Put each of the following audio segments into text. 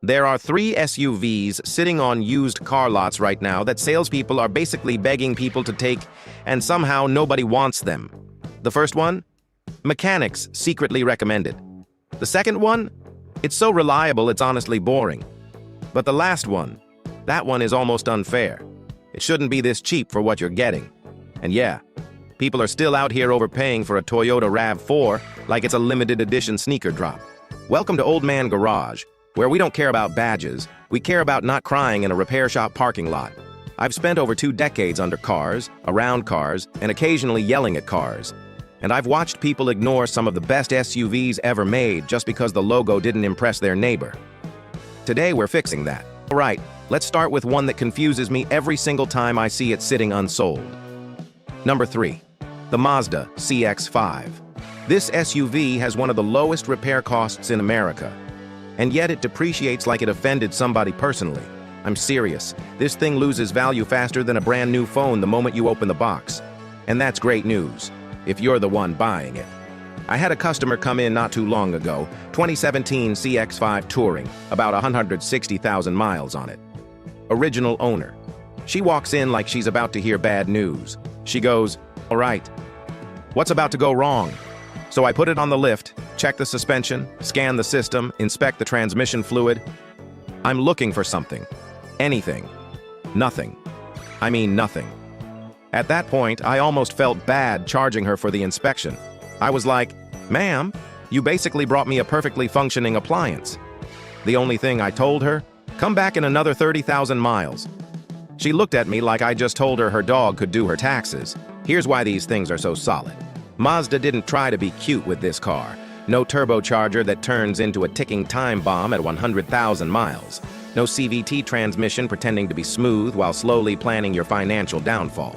There are 3 SUVs sitting on used car lots right now that salespeople are basically begging people to take, and somehow nobody wants them. The first one? Mechanics secretly recommended. The second one? It's so reliable it's honestly boring. But the last one? That one is almost unfair. It shouldn't be this cheap for what you're getting. And yeah, people are still out here overpaying for a Toyota RAV4 like it's a limited edition sneaker drop. Welcome to Old Man Garage, where we don't care about badges, we care about not crying in a repair shop parking lot. I've spent over 2 decades under cars, around cars, and occasionally yelling at cars. And I've watched people ignore some of the best SUVs ever made just because the logo didn't impress their neighbor. Today we're fixing that. All right, let's start with one that confuses me every single time I see it sitting unsold. Number 3, the Mazda CX-5. This SUV has one of the lowest repair costs in America. And yet it depreciates like it offended somebody personally. I'm serious. This thing loses value faster than a brand new phone the moment you open the box. And that's great news, if you're the one buying it. I had a customer come in not too long ago, 2017 CX-5 Touring, about 160,000 miles on it. Original owner. She walks in like she's about to hear bad news. She goes, "All right, what's about to go wrong?" So I put it on the lift, check the suspension, scan the system, inspect the transmission fluid. I'm looking for something. Anything. Nothing. I mean nothing. At that point, I almost felt bad charging her for the inspection. I was like, "Ma'am, you basically brought me a perfectly functioning appliance." The only thing I told her, "Come back in another 30,000 miles. She looked at me like I just told her dog could do her taxes. Here's why these things are so solid. Mazda didn't try to be cute with this car. No turbocharger that turns into a ticking time bomb at 100,000 miles. No CVT transmission pretending to be smooth while slowly planning your financial downfall.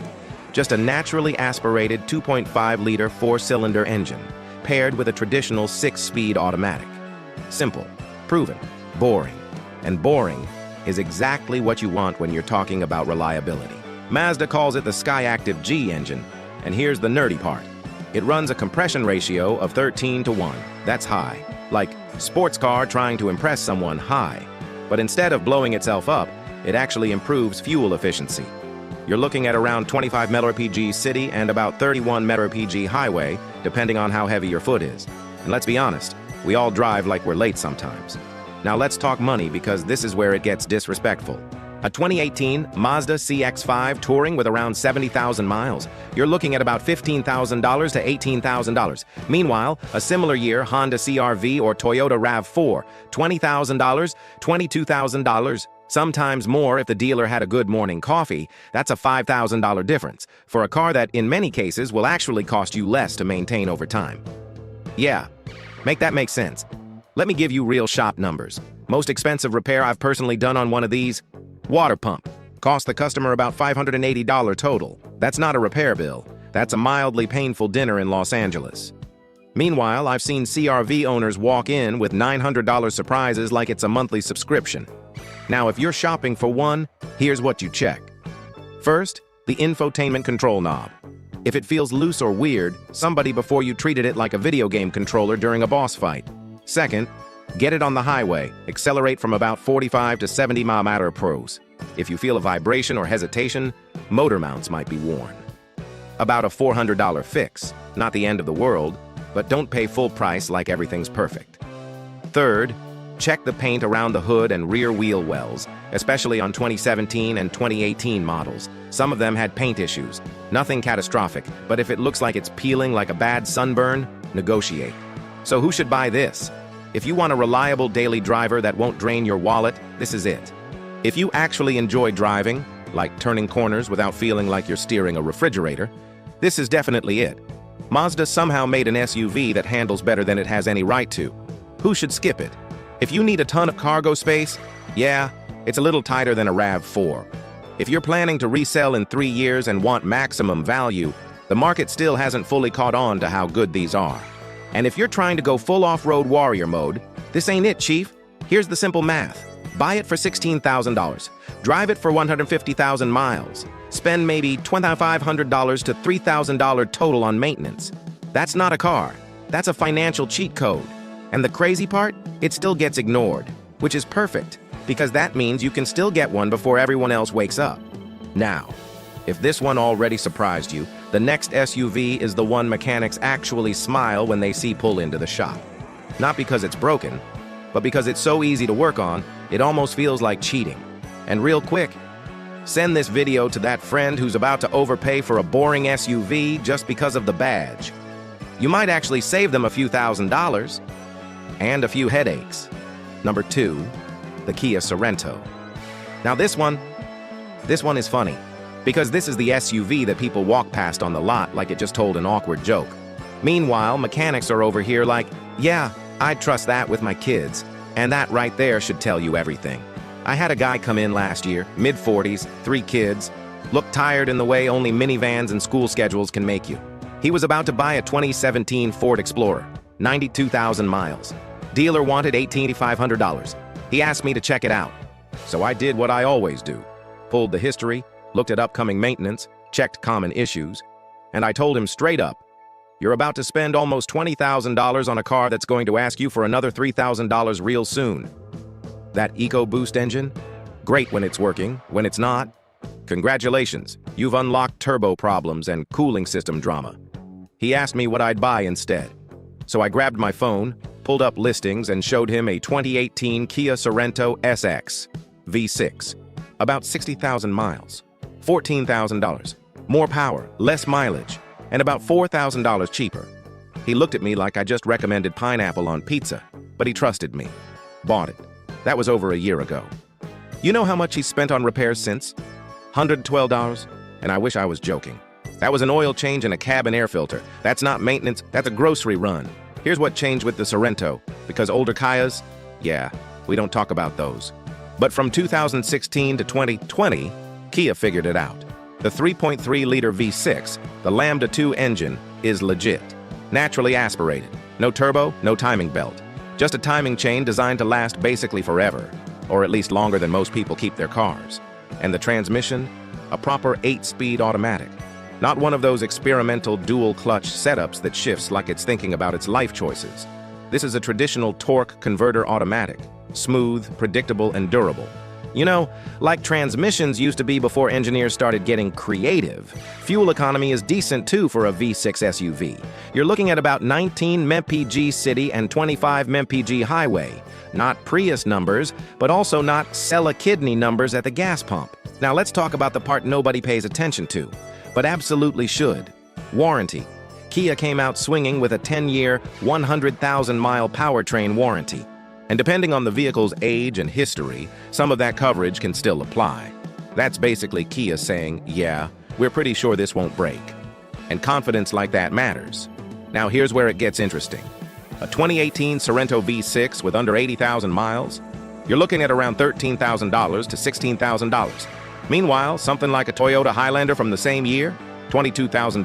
Just a naturally aspirated 2.5-liter 4-cylinder engine, paired with a traditional 6-speed automatic. Simple, proven, boring. And boring is exactly what you want when you're talking about reliability. Mazda calls it the Skyactiv G engine, and here's the nerdy part. It runs a compression ratio of 13:1. That's high. Like sports car trying to impress someone high. But instead of blowing itself up, it actually improves fuel efficiency. You're looking at around 25 mpg city and about 31 mpg highway, depending on how heavy your foot is. And let's be honest, we all drive like we're late sometimes. Now let's talk money, because this is where it gets disrespectful. A 2018 Mazda CX-5 Touring with around 70,000 miles. You're looking at about $15,000 to $18,000. Meanwhile, a similar year Honda CR-V or Toyota RAV4, $20,000, $22,000, sometimes more if the dealer had a good morning coffee. That's a $5,000 difference for a car that, in many cases, will actually cost you less to maintain over time. Yeah, make that make sense. Let me give you real shop numbers. Most expensive repair I've personally done on one of these: water pump. Cost the customer about $580 total. That's not a repair bill. That's a mildly painful dinner in Los Angeles. Meanwhile, I've seen CR-V owners walk in with $900 surprises like it's a monthly subscription. Now, if you're shopping for one, here's what you check. First, the infotainment control knob. If it feels loose or weird, somebody before you treated it like a video game controller during a boss fight. Second, get it on the highway. Accelerate from about 45 to 70 mph. If you feel a vibration or hesitation, motor mounts might be worn. About a $400 fix. Not the end of the world, but don't pay full price like everything's perfect. Third, check the paint around the hood and rear wheel wells, especially on 2017 and 2018 models. Some of them had paint issues. Nothing catastrophic, but if it looks like it's peeling like a bad sunburn, negotiate. So who should buy this? If you want a reliable daily driver that won't drain your wallet, this is it. If you actually enjoy driving, like turning corners without feeling like you're steering a refrigerator, this is definitely it. Mazda somehow made an SUV that handles better than it has any right to. Who should skip it? If you need a ton of cargo space, yeah, it's a little tighter than a RAV4. If you're planning to resell in 3 years and want maximum value, the market still hasn't fully caught on to how good these are. And if you're trying to go full off-road warrior mode, this ain't it, Chief. Here's the simple math. Buy it for $16,000. Drive it for 150,000 miles. Spend maybe $2,500 to $3,000 total on maintenance. That's not a car. That's a financial cheat code. And the crazy part? It still gets ignored. which is perfect, because that means you can still get one before everyone else wakes up. Now, if this one already surprised you, the next SUV is the one mechanics actually smile when they see pull into the shop. Not because it's broken, but because it's so easy to work on, it almost feels like cheating. And real quick, send this video to that friend who's about to overpay for a boring SUV just because of the badge. You might actually save them a few $1,000s and a few headaches. Number 2, the Kia Sorento. Now this one is funny, because this is the SUV that people walk past on the lot like it just told an awkward joke. Meanwhile, mechanics are over here like, yeah, I'd trust that with my kids, and that right there should tell you everything. I had a guy come in last year, mid-40s, 3 kids, looked tired in the way only minivans and school schedules can make you. He was about to buy a 2017 Ford Explorer, 92,000 miles. Dealer wanted $1,800. He asked me to check it out. So I did what I always do. Pulled the history, looked at upcoming maintenance, checked common issues, and I told him straight up, you're about to spend almost $20,000 on a car that's going to ask you for another $3,000 real soon. That EcoBoost engine? Great when it's working. When it's not, congratulations, you've unlocked turbo problems and cooling system drama. He asked me what I'd buy instead. So I grabbed my phone, pulled up listings, and showed him a 2018 Kia Sorento SX V6. About 60,000 miles, $14,000. More power, less mileage, and about $4,000 cheaper. He looked at me like I just recommended pineapple on pizza, but he trusted me. Bought it. That was over a year ago. You know how much he's spent on repairs since? $112, and I wish I was joking. That was an oil change and a cabin air filter. That's not maintenance, that's a grocery run. Here's what changed with the Sorento, because older Kias, yeah, we don't talk about those. But from 2016 to 2020, Kia figured it out. The 3.3-liter V6, the Lambda 2 engine, is legit. Naturally aspirated. No turbo, no timing belt. Just a timing chain designed to last basically forever, or at least longer than most people keep their cars. And the transmission? A proper 8-speed automatic. Not one of those experimental dual-clutch setups that shifts like it's thinking about its life choices. This is a traditional torque converter automatic. Smooth, predictable, and durable. You know, like transmissions used to be before engineers started getting creative. Fuel economy is decent too for a V6 SUV. You're looking at about 19 mpg city and 25 mpg highway. Not Prius numbers, but also not sell-a-kidney numbers at the gas pump. Now let's talk about the part nobody pays attention to, but absolutely should. Warranty. Kia came out swinging with a 10-year, 100,000-mile powertrain warranty. And depending on the vehicle's age and history, some of that coverage can still apply. That's basically Kia saying, yeah, we're pretty sure this won't break. And confidence like that matters. Now here's where it gets interesting. A 2018 Sorento V6 with under 80,000 miles, you're looking at around $13,000 to $16,000. Meanwhile, something like a Toyota Highlander from the same year, $22,000,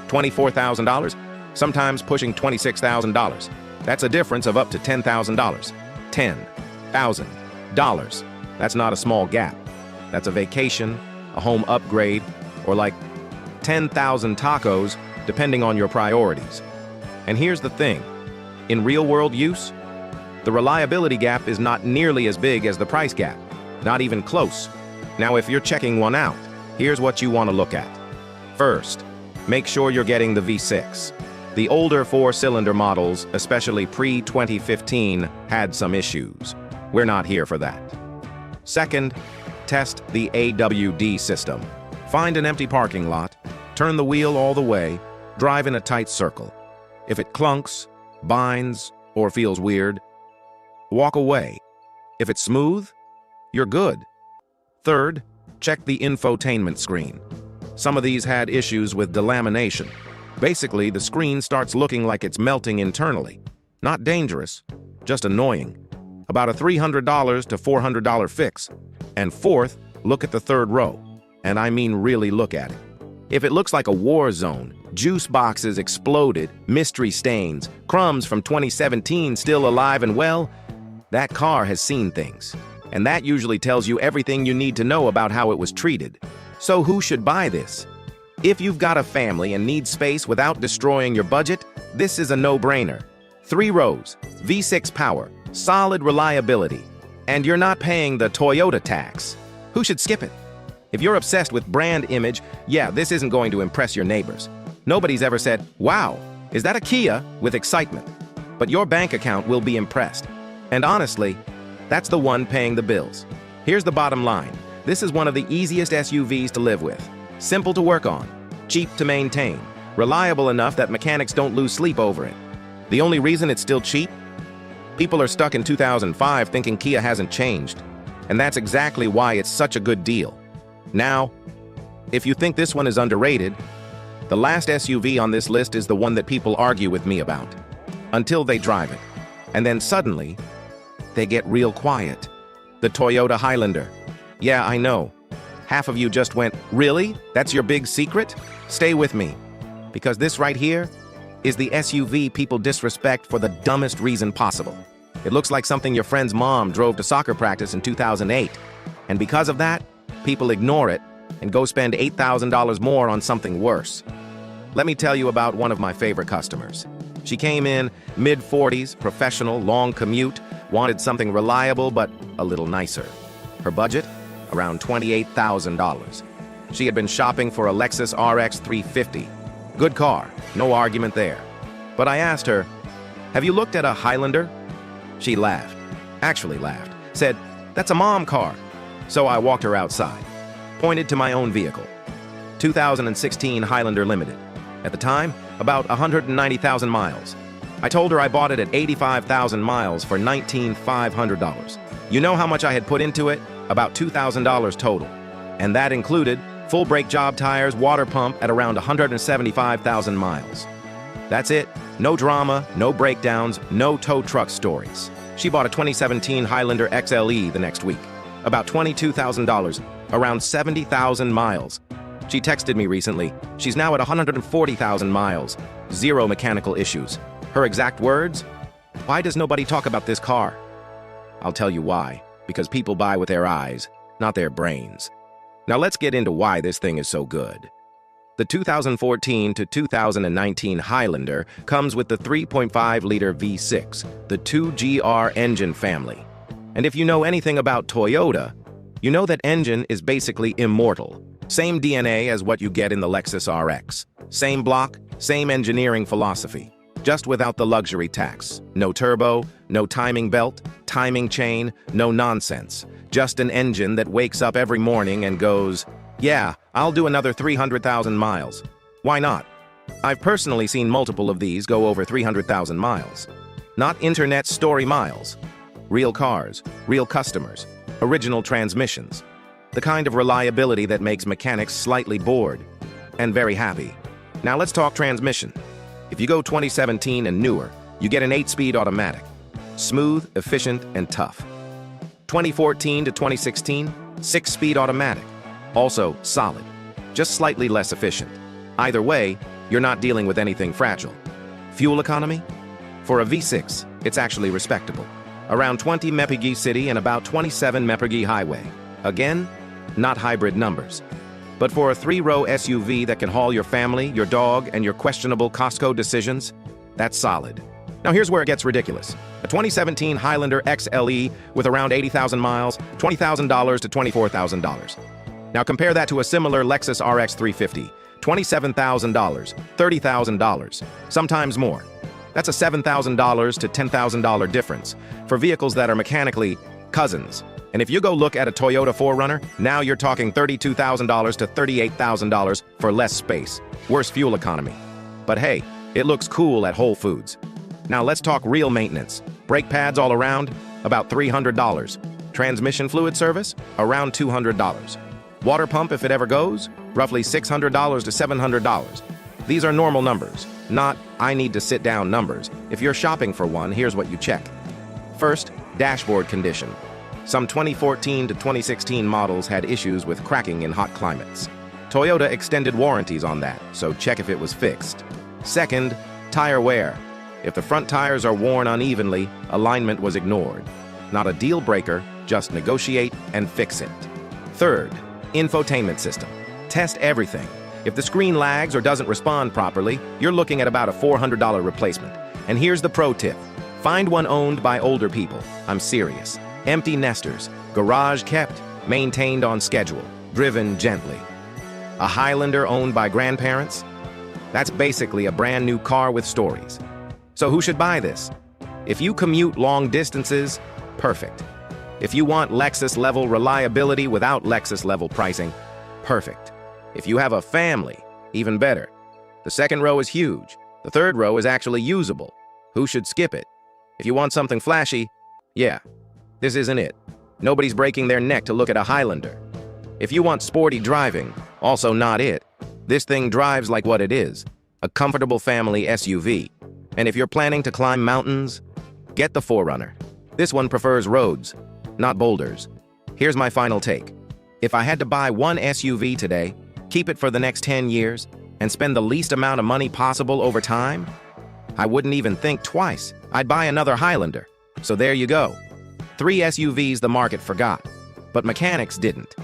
$24,000, sometimes pushing $26,000. That's a difference of up to $10,000. $10,000. That's not a small gap. That's a vacation, a home upgrade, or like 10,000 tacos, depending on your priorities. And here's the thing. In real-world use, the reliability gap is not nearly as big as the price gap. Not even close. Now, if you're checking one out, here's what you want to look at. First, make sure you're getting the V6. The older 4-cylinder models, especially pre-2015, had some issues. We're not here for that. Second, test the AWD system. Find an empty parking lot, turn the wheel all the way, drive in a tight circle. If it clunks, binds, or feels weird, walk away. If it's smooth, you're good. Third, check the infotainment screen. Some of these had issues with delamination. Basically, the screen starts looking like it's melting internally. Not dangerous, just annoying. About a $300 to $400 fix. And fourth, look at the third row. And I mean really look at it. If it looks like a war zone, juice boxes exploded, mystery stains, crumbs from 2017 still alive and well, that car has seen things. And that usually tells you everything you need to know about how it was treated. So who should buy this? If you've got a family and need space without destroying your budget, this is a no-brainer. 3 rows, V6 power, solid reliability, And you're not paying the Toyota tax. Who should skip it? If you're obsessed with brand image, yeah, this isn't going to impress your neighbors. Nobody's ever said, "Wow, is that a Kia?" with excitement. But your bank account will be impressed. And honestly, that's the one paying the bills. Here's the bottom line. This is one of the easiest SUVs to live with. Simple to work on, cheap to maintain, reliable enough that mechanics don't lose sleep over it. The only reason it's still cheap? People are stuck in 2005 thinking Kia hasn't changed. And that's exactly why it's such a good deal. Now, if you think this one is underrated, the last SUV on this list is the one that people argue with me about. Until they drive it. And then suddenly, they get real quiet. The Toyota Highlander. Yeah, I know. Half of you just went, "Really? That's your big secret?" Stay with me. Because this right here is the SUV people disrespect for the dumbest reason possible. It looks like something your friend's mom drove to soccer practice in 2008. And because of that, people ignore it and go spend $8,000 more on something worse. Let me tell you about one of my favorite customers. She came in mid-40s, professional, long commute, wanted something reliable but a little nicer. Her budget? Around $28,000. She had been shopping for a Lexus RX 350. Good car, no argument there. But I asked her, "Have you looked at a Highlander?" She laughed, actually laughed, said, "That's a mom car." So I walked her outside, pointed to my own vehicle. 2016 Highlander Limited. At the time, about 190,000 miles. I told her I bought it at 85,000 miles for $19,500. You know how much I had put into it? About $2,000 total. And that included full brake job tires, water pump at around 175,000 miles. That's it. No drama, no breakdowns, no tow truck stories. She bought a 2017 Highlander XLE the next week. About $22,000, around 70,000 miles. She texted me recently. She's now at 140,000 miles. Zero mechanical issues. Her exact words? "Why does nobody talk about this car?" I'll tell you why. Because people buy with their eyes, not their brains. Now let's get into why this thing is so good. The 2014 to 2019 Highlander comes with the 3.5-liter V6, the 2GR engine family. And if you know anything about Toyota, you know that engine is basically immortal. Same DNA as what you get in the Lexus RX. Same block, same engineering philosophy. Just without the luxury tax. No turbo, no timing belt, timing chain, no nonsense. Just an engine that wakes up every morning and goes, "Yeah, I'll do another 300,000 miles. Why not?" I've personally seen multiple of these go over 300,000 miles. Not internet story miles. Real cars, real customers, original transmissions. The kind of reliability that makes mechanics slightly bored and very happy. Now let's talk transmission. If you go 2017 and newer, you get an 8-speed automatic. Smooth, efficient, and tough. 2014 to 2016, 6-speed automatic. Also solid, just slightly less efficient. Either way, you're not dealing with anything fragile. Fuel economy? For a V6, it's actually respectable. Around 20 mpg city and about 27 mpg highway. Again, not hybrid numbers. But for a 3-row SUV that can haul your family, your dog, and your questionable Costco decisions, that's solid. Now here's where it gets ridiculous. A 2017 Highlander XLE with around 80,000 miles, $20,000 to $24,000. Now compare that to a similar Lexus RX 350, $27,000, $30,000, sometimes more. That's a $7,000 to $10,000 difference for vehicles that are mechanically cousins. And if you go look at a Toyota 4Runner, now you're talking $32,000 to $38,000 for less space, worse fuel economy. But hey, it looks cool at Whole Foods. Now let's talk real maintenance. Brake pads all around, about $300. Transmission fluid service, around $200. Water pump, if it ever goes, roughly $600 to $700. These are normal numbers, not I need to sit down numbers. If you're shopping for one, here's what you check. First, dashboard condition. Some 2014 to 2016 models had issues with cracking in hot climates. Toyota extended warranties on that, so check if it was fixed. Second, tire wear. If the front tires are worn unevenly, alignment was ignored. Not a deal breaker, just negotiate and fix it. Third, infotainment system. Test everything. If the screen lags or doesn't respond properly, you're looking at about a $400 replacement. And here's the pro tip. Find one owned by older people. I'm serious. Empty nesters, garage kept, maintained on schedule, driven gently. A Highlander owned by grandparents? That's basically a brand new car with stories. So who should buy this? If you commute long distances, perfect. If you want Lexus-level reliability without Lexus-level pricing, perfect. If you have a family, even better. The second row is huge. The third row is actually usable. Who should skip it? If you want something flashy, yeah, this isn't it. Nobody's breaking their neck to look at a Highlander. If you want sporty driving, also not it. This thing drives like what it is, a comfortable family SUV. And if you're planning to climb mountains, get the 4Runner. This one prefers roads, not boulders. Here's my final take. If I had to buy one SUV today, keep it for the next 10 years, and spend the least amount of money possible over time, I wouldn't even think twice. I'd buy another Highlander. So there you go. 3 SUVs the market forgot, but mechanics didn't.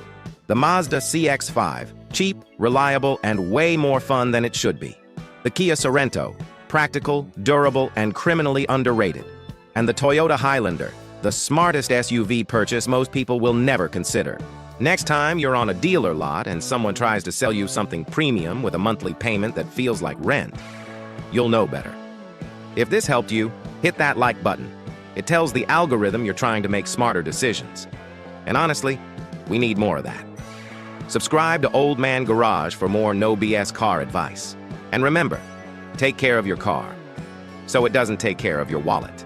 The Mazda CX-5, cheap, reliable, and way more fun than it should be. The Kia Sorento, practical, durable, and criminally underrated. And the Toyota Highlander, the smartest SUV purchase most people will never consider. Next time you're on a dealer lot and someone tries to sell you something premium with a monthly payment that feels like rent, you'll know better. If this helped you, hit that like button. It tells the algorithm you're trying to make smarter decisions. And honestly, we need more of that. Subscribe to Old Man Garage for more no BS car advice. And remember, take care of your car, so it doesn't take care of your wallet.